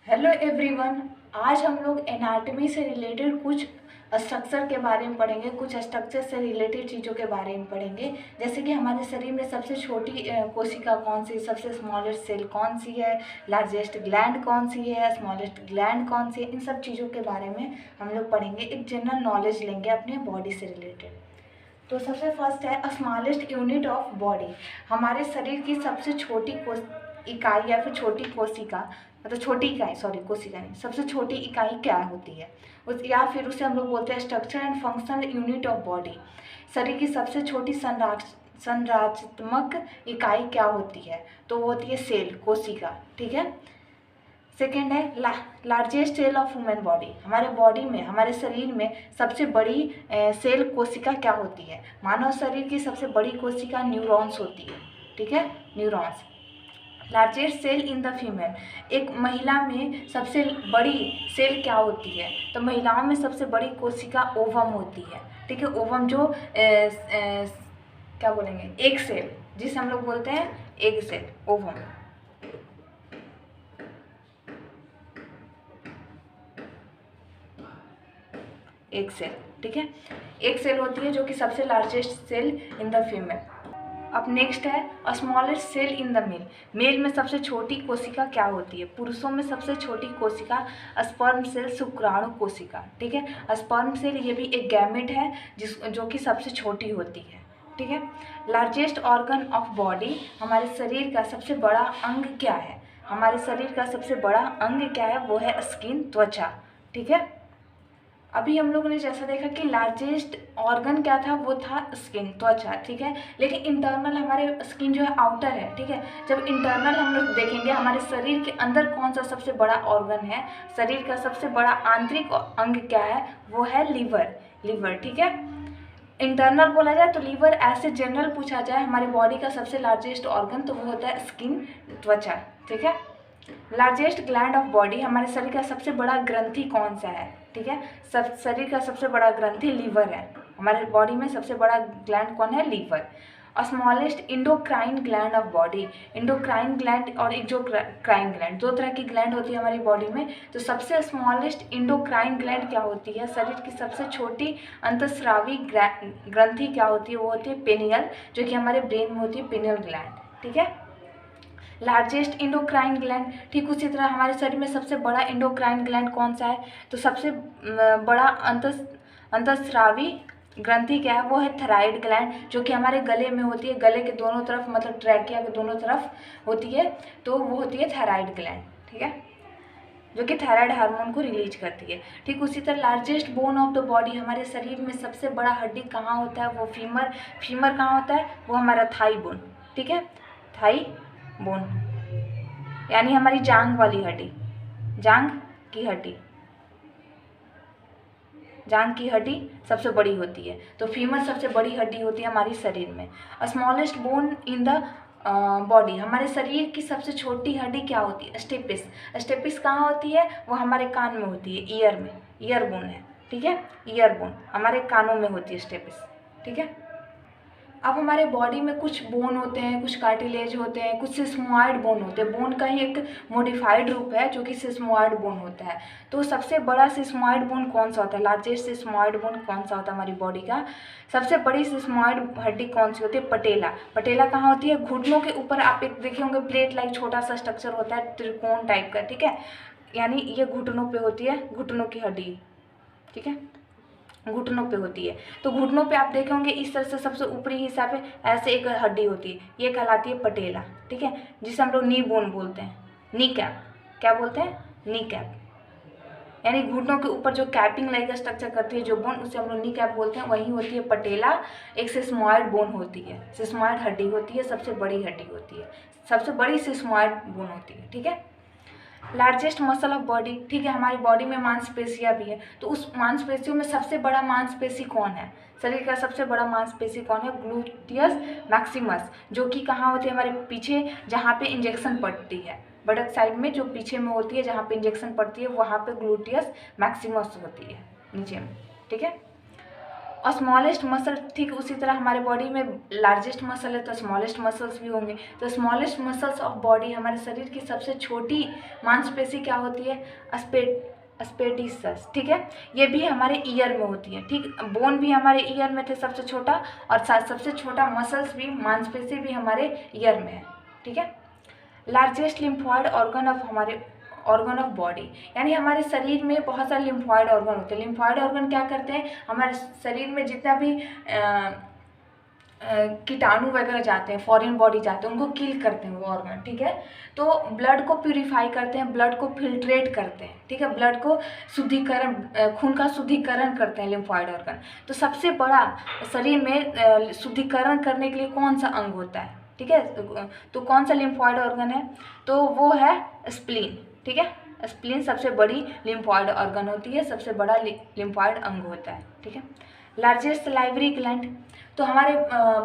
Hello everyone. आज हम लोग एनाटॉमी से रिलेटेड कुछ स्ट्रक्चर के बारे में पढ़ेंगे, कुछ स्ट्रक्चर से रिलेटेड चीज़ों के बारे में पढ़ेंगे। जैसे कि हमारे शरीर में सबसे छोटी कोशिका कौन सी, सबसे स्मॉलेस्ट सेल कौन सी है, लार्जेस्ट ग्लैंड कौन सी है, स्मॉलेस्ट ग्लैंड कौन सी है, इन सब चीज़ों के बारे में हम लोग पढ़ेंगे। एक जनरल नॉलेज लेंगे अपने बॉडी से रिलेटेड। तो सबसे फर्स्ट है स्मॉलेस्ट यूनिट ऑफ बॉडी। हमारे शरीर की सबसे छोटी इकाई या फिर छोटी कोशिका, मतलब छोटी इकाई, सॉरी कोशिका नहीं, सबसे छोटी इकाई क्या होती है उस, या फिर उसे हम लोग बोलते हैं structure and functional unit of body. शरीर की सबसे छोटी संरचनात्मक इकाई क्या होती है, तो वो होती है सेल, कोशिका। ठीक है। सेकेंड है largest cell of human body. हमारे बॉडी में, हमारे शरीर में सबसे बड़ी सेल कोशिका क्या होती है। मानव शरीर की सबसे बड़ी कोशिका न्यूरॉन्स होती है। ठीक है, neurons. Largest cell in the female. एक महिला में सबसे बड़ी सेल क्या होती है, तो महिलाओं में सबसे बड़ी कोशिका ओवम होती है। ठीक है, ओवम जो क्या बोलेंगे, एग सेल, जिसे हम लोग बोलते हैं एग सेल, ओवम। एक सेल, ठीक है, एक सेल होती है जो कि सबसे largest cell in the female. अब नेक्स्ट है smallest cell in the male. Male में सबसे छोटी कोशिका क्या होती है। पुरुषों में सबसे छोटी कोशिका स्पर्म सेल, शुक्राणु कोशिका। ठीक है, स्पर्म सेल ये भी एक गैमेट है जो कि सबसे छोटी होती है। ठीक है। Largest organ of body. हमारे शरीर का सबसे बड़ा अंग क्या है, हमारे शरीर का सबसे बड़ा अंग क्या है, वो है स्किन, त्वचा। ठीक है। अभी हम लोगों ने जैसा देखा कि लार्जेस्ट ऑर्गन क्या था, वो था स्किन, त्वचा। ठीक है, लेकिन इंटरनल हमारे स्किन जो है आउटर है। ठीक है, जब इंटरनल हम लोग देखेंगे हमारे शरीर के अंदर कौन सा सबसे बड़ा ऑर्गन है, शरीर का सबसे बड़ा आंतरिक अंग क्या है, वो है लीवर। लीवर, ठीक है। इंटरनल बोला जाए तो लीवर, ऐसे जनरल पूछा जाए हमारी बॉडी का सबसे लार्जेस्ट ऑर्गन, तो वो होता है स्किन, त्वचा। ठीक है। Largest gland of body. हमारे शरीर का सबसे बड़ा ग्रंथि कौन सा है। ठीक है, सब शरीर का सबसे बड़ा ग्रंथि लीवर है। हमारे बॉडी में सबसे बड़ा ग्लैंड कौन है, लीवर। और smallest endocrine gland of body. Endocrine gland और एक्सोक्राइन ग्लैंड, दो तरह की ग्लैंड होती है हमारी बॉडी में। तो सबसे स्मॉलेस्ट इंडोक्राइन ग्लैंड क्या होती है, शरीर की सबसे छोटी अंतस्रावी ग्रंथि क्या होती है, वो होती है पेनियल, जो कि हमारे ब्रेन में होती है पेनियल ग्लैंड। ठीक है। Largest endocrine gland. ठीक उसी तरह हमारे शरीर में सबसे बड़ा इंडोक्राइन ग्लैंड कौन सा है, तो सबसे बड़ा अंतस्रावी ग्रंथि क्या है, वो है थायराइड ग्लैंड, जो कि हमारे गले में होती है, गले के दोनों तरफ, मतलब ट्रैकिया के दोनों तरफ होती है, तो वो होती है थायराइड ग्लैंड। ठीक है, जो कि थायराइड हार्मोन को रिलीज करती है। ठीक उसी तरह largest bone of the body. हमारे शरीर में सबसे बड़ा हड्डी कहाँ होता है, वो फीमर। फीमर कहाँ होता है, वो हमारा थाई बोन। ठीक है, थाई बोन, यानी हमारी जांग वाली हड्डी, जांग की हड्डी, जांग की हड्डी सबसे बड़ी होती है। तो फीमर सबसे बड़ी हड्डी होती है हमारे शरीर में। Smallest bone in the body. हमारे शरीर की सबसे छोटी हड्डी क्या होती है, स्टेपिस। स्टेपिस कहाँ होती है, वो हमारे कान में होती है, ईयर में, ईयर बोन है। ठीक है, ईयर बोन हमारे कानों में होती है स्टेपिस। ठीक है। अब हमारे बॉडी में कुछ बोन होते हैं, कुछ कार्टिलेज होते हैं, कुछ सिस्मोइड बोन होते हैं। बोन का ही एक मॉडिफाइड रूप है जो कि सिस्मोइड बोन होता है। तो सबसे बड़ा सिस्मोइड बोन कौन सा होता है, लार्जेस्ट सिस्मोइड बोन कौन सा होता है हमारी बॉडी का। सबसे बड़ी सिस्मोइड हड्डी कौन सी होती है, पटेला। पटेला कहाँ होती है, घुटनों के ऊपर। आप एक देखे होंगे प्लेट लाइक छोटा सा स्ट्रक्चर होता है, त्रिकोण टाइप का। ठीक है, यानी ये घुटनों पे होती है, घुटनों की हड्डी। ठीक है, घुटनों पे होती है। तो घुटनों पे आप देखे होंगे इस तरह से सबसे ऊपरी हिस्सा पे ऐसे एक हड्डी होती है, ये कहलाती है पटेला। ठीक है, जिसे हम लोग नी बोन बोलते हैं, नी कैप। क्या बोलते हैं, नी कैप, यानी घुटनों के ऊपर जो कैपिंग लाइक स्ट्रक्चर करती है जो बोन, उसे हम लोग नी कैप बोलते हैं, वही होती है पटेला। एक सिस्मोइड बोन होती है, सिस्मोइड हड्डी होती है, सबसे बड़ी हड्डी होती है, सबसे बड़ी सिस्मोइड बोन होती है। ठीक है। Largest muscle of body. ठीक है, हमारी बॉडी में मांसपेशियाँ भी है, तो उस मांसपेशियों में सबसे बड़ा मांसपेशी कौन है, शरीर का सबसे बड़ा मांसपेशी कौन है, ग्लूटियस मैक्सिमस, जो कि कहाँ होती है, हमारे पीछे, जहाँ पे इंजेक्शन पड़ती है, बटक साइड में जो पीछे में होती है, जहाँ पे इंजेक्शन पड़ती है, वहाँ पे ग्लूटियस मैक्सिमस होती है, नीचे में। ठीक है। और स्मॉलेस्ट मसल ठीक उसी तरह हमारे बॉडी में लार्जेस्ट मसल है तो स्मॉलेस्ट मसल्स भी होंगे। तो स्मॉलेस्ट मसल्स ऑफ बॉडी, हमारे शरीर की सबसे छोटी मांसपेशी क्या होती है? स्पेडिसस, ठीक है। ये भी हमारे ईयर में होती है, ठीक। बोन भी हमारे ईयर में थे सबसे छोटा, और सबसे छोटा मसल्स भी, मांसपेशी भी हमारे ईयर में है, ठीक है। Largest lymphoid organ of body, यानी हमारे शरीर में बहुत सारे लिम्फॉइड ऑर्गन होते हैं। लिम्फॉइड ऑर्गन क्या करते हैं? हमारे शरीर में जितना भी कीटाणु वगैरह जाते हैं, फॉरेन बॉडी जाते हैं, उनको किल करते हैं वो ऑर्गन, ठीक है। तो ब्लड को प्यूरिफाई करते हैं, ब्लड को फिल्ट्रेट करते हैं, ठीक है। ब्लड को शुद्धिकरण, खून का शुद्धिकरण करते हैं लिम्फॉइड ऑर्गन। तो सबसे बड़ा शरीर में शुद्धिकरण करने के लिए कौन सा अंग होता है? ठीक है, तो कौन सा लिम्फॉइड ऑर्गन है? तो वो है स्प्लीन, ठीक है। स्प्लीन सबसे बड़ी लिम्फॉइड ऑर्गन होती है, सबसे बड़ा लिम्फॉइड अंग होता है, ठीक है। लार्जेस्ट सलाइवरी ग्लैंड, तो हमारे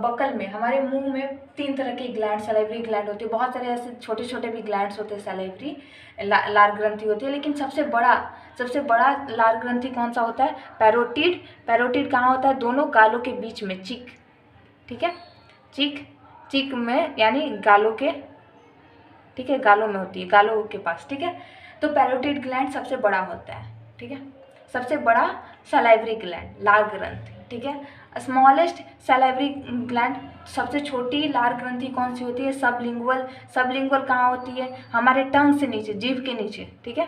बकल में, हमारे मुंह में 3 तरह के ग्लैंड, सलाइवरी ग्लैंड होती है। बहुत सारे ऐसे छोटे छोटे भी ग्लैंड्स होते हैं सलाइवरी, लार ग्रंथि होती है। लेकिन सबसे बड़ा लार ग्रंथि कौन सा होता है? पैरोटिड। पैरोटिड कहाँ होता है? दोनों गालों के बीच में, चीक, ठीक है। चीक में, यानी गालों के, ठीक है, गालों में होती है, गालों के पास, ठीक है। तो पैरोटिड ग्लैंड सबसे बड़ा होता है, ठीक है। सबसे बड़ा सलाइवरी ग्लैंड, लार ग्रंथि, ठीक है। स्मॉलेस्ट सलाइवरी ग्लैंड, सबसे छोटी लार ग्रंथि कौन सी होती है? सबलिंगुअल। सबलिंगुअल कहाँ होती है? हमारे टंग से नीचे, जीभ के नीचे, ठीक है।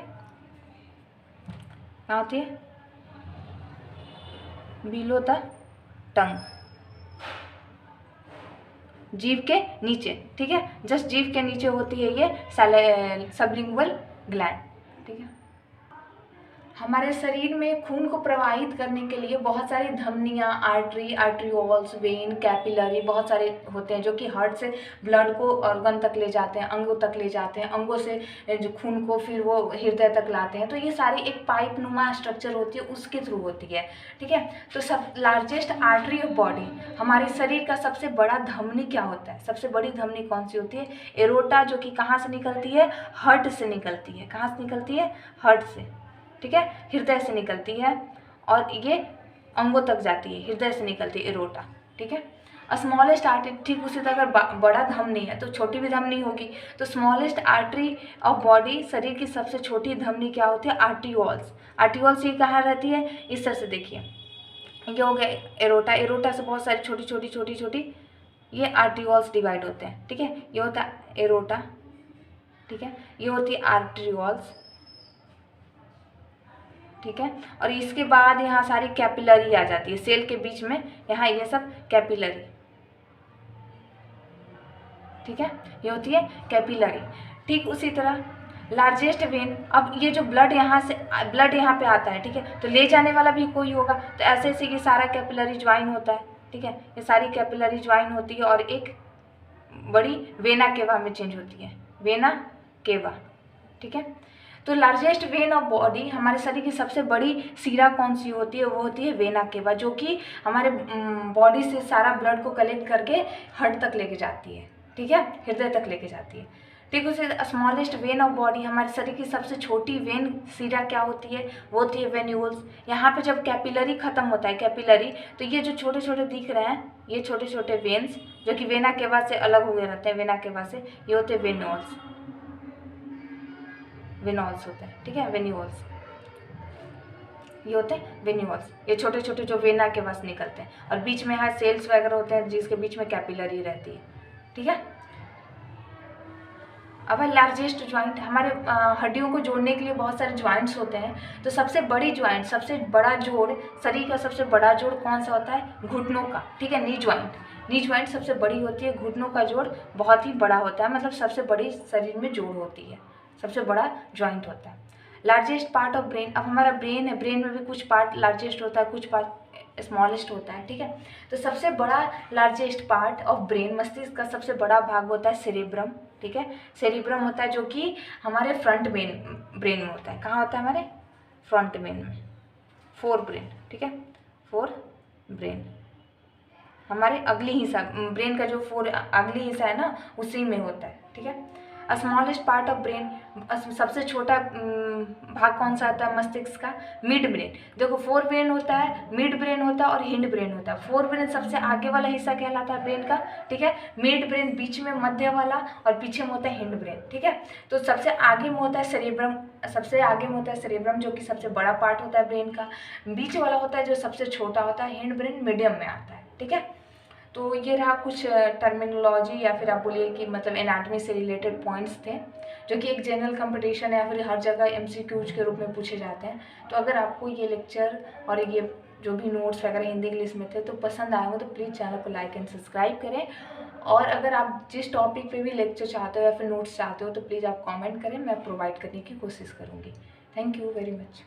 कहाँ होती है? बिलो द टंग, जीभ के नीचे, ठीक है। जस्ट जीभ के नीचे होती है ये सबलिंगुअल ग्लैंड, ठीक है। हमारे शरीर में खून को प्रवाहित करने के लिए बहुत सारी धमनियाँ, आर्टरी, आर्ट्रियोल्स, वेन, कैपिलरी बहुत सारे होते हैं, जो कि हार्ट से ब्लड को ऑर्गन तक ले जाते हैं, अंगों तक ले जाते हैं, अंगों से जो खून को फिर वो हृदय तक लाते हैं। तो ये सारी एक पाइप नुमा स्ट्रक्चर होती है, उसके थ्रू होती है, ठीक है। तो सब लार्जेस्ट आर्टरी ऑफ बॉडी, हमारे शरीर का सबसे बड़ा धमनी क्या होता है? सबसे बड़ी धमनी कौन सी होती है? एरोटा, जो कि कहाँ से निकलती है? हार्ट से निकलती है। कहाँ से निकलती है? हार्ट से, ठीक है, हृदय से निकलती है, और ये अंगों तक जाती है, हृदय से निकलती है एरोटा, ठीक है। स्मॉलेस्ट आर्टरी, ठीक उसी तरह अगर बड़ा धमनी है तो छोटी भी धमनी होगी। तो स्मॉलेस्ट आर्टरी ऑफ बॉडी, शरीर की सबसे छोटी धमनी क्या होती है? आर्टियोल्स। आर्टियोल्स ये कहाँ रहती है? इस तरह से देखिए, ये हो गया एरोटा, एरोटा से बहुत सारी छोटी छोटी ये आर्टियोल्स डिवाइड होते हैं, ठीक है। ये होता है एरोटा, ठीक है। ये होती है आर्टियोल्स, ठीक है। और इसके बाद यहाँ सारी कैपिलरी आ जाती है, सेल के बीच में, यहाँ ये सब कैपिलरी, ठीक है, ये होती है कैपिलरी। ठीक उसी तरह लार्जेस्ट वेन, अब ये जो ब्लड यहाँ पे आता है, ठीक है, तो ले जाने वाला भी कोई होगा। तो ऐसे ऐसे ये सारा कैपिलरी ज्वाइन होता है, ठीक है। ये सारी कैपिलरी ज्वाइन होती है और एक बड़ी वेना केवा में चेंज होती है, वेना केवा, ठीक है। तो लार्जेस्ट वेन ऑफ बॉडी, हमारे शरीर की सबसे बड़ी सीरा कौन सी होती है? वो होती है वेना केवा, जो कि हमारे बॉडी से सारा ब्लड को कलेक्ट करके हार्ट तक लेके जाती है, ठीक है, हृदय तक लेके जाती है। ठीक, उसे स्मॉलेस्ट वेन ऑफ बॉडी, हमारे शरीर की सबसे छोटी वेन सीरा क्या होती है? वो होती है वेन्यूल्स। यहाँ पे जब कैपिलरी खत्म होता है, कैपिलरी, तो ये जो छोटे छोटे दिख रहे हैं, ये छोटे छोटे वेन्स जो कि वेना केवा से अलग हुए रहते हैं, वेना केवा से, ये होते हैं वेन्यूल्स, वेनॉल्स होते हैं, ठीक है, वेन्यूल्स, ये होते हैं वेन्यूल्स। ये छोटे छोटे जो वेना के पास निकलते हैं, और बीच में यहाँ सेल्स वगैरह होते हैं जिसके बीच में कैपिलरी रहती है, ठीक है। अब है लार्जेस्ट ज्वाइंट, हमारे हड्डियों को जोड़ने के लिए बहुत सारे ज्वाइंट्स होते हैं। तो सबसे बड़ी ज्वाइंट, सबसे बड़ा जोड़, शरीर का सबसे बड़ा जोड़ कौन सा होता है? घुटनों का, ठीक है, नी ज्वाइंट। नी ज्वाइंट सबसे बड़ी होती है, घुटनों का जोड़ बहुत ही बड़ा होता है, मतलब सबसे बड़ी शरीर में जोड़ होती है, सबसे बड़ा ज्वाइंट होता है। लार्जेस्ट पार्ट ऑफ ब्रेन, अब हमारा ब्रेन है, ब्रेन में भी कुछ पार्ट लार्जेस्ट होता है, कुछ पार्ट स्मॉलेस्ट होता है, ठीक है। तो सबसे बड़ा लार्जेस्ट पार्ट ऑफ ब्रेन, मस्तिष्क का सबसे बड़ा भाग होता है सेरेब्रम, ठीक है। सेरेब्रम होता है जो कि हमारे फ्रंट ब्रेन में होता है। कहाँ होता है? हमारे फ्रंट ब्रेन में, फोर ब्रेन, ठीक है, फोर ब्रेन हमारे अगली हिस्सा, ब्रेन का जो फोर अगली हिस्सा है ना, उसी में होता है, ठीक है। स्मॉलेस्ट पार्ट ऑफ ब्रेन, सबसे छोटा भाग कौन सा आता है मस्तिष्क का? Mid brain. देखो फोर ब्रेन होता है, मिड ब्रेन होता है और हिंड ब्रेन होता है। फोर ब्रेन सबसे आगे वाला हिस्सा कहलाता है ब्रेन का, ठीक है। मिड ब्रेन बीच में, मध्य वाला, और पीछे में होता है हिंड ब्रेन, ठीक है। तो सबसे आगे में होता है सेरेब्रम, सबसे आगे में होता है सेरेब्रम जो कि सबसे बड़ा पार्ट होता है ब्रेन का। बीच वाला होता है जो सबसे छोटा होता है, हिंड ब्रेन मीडियम में आता है, ठीक है। तो ये रहा कुछ टर्मिनोलॉजी या फिर आप बोलिए कि मतलब एनाटॉमी से रिलेटेड पॉइंट्स थे जो कि एक जनरल कंपटीशन है या फिर हर जगह एमसीक्यूज के रूप में पूछे जाते हैं। तो अगर आपको ये लेक्चर और ये जो भी नोट्स वगैरह हिंदी इंग्लिश में थे तो पसंद आए हो तो प्लीज़ चैनल को लाइक एंड सब्सक्राइब करें। और अगर आप जिस टॉपिक पे भी लेक्चर चाहते हो या फिर नोट्स चाहते हो तो प्लीज़ आप कमेंट करें, मैं प्रोवाइड करने की कोशिश करूँगी। Thank you very much.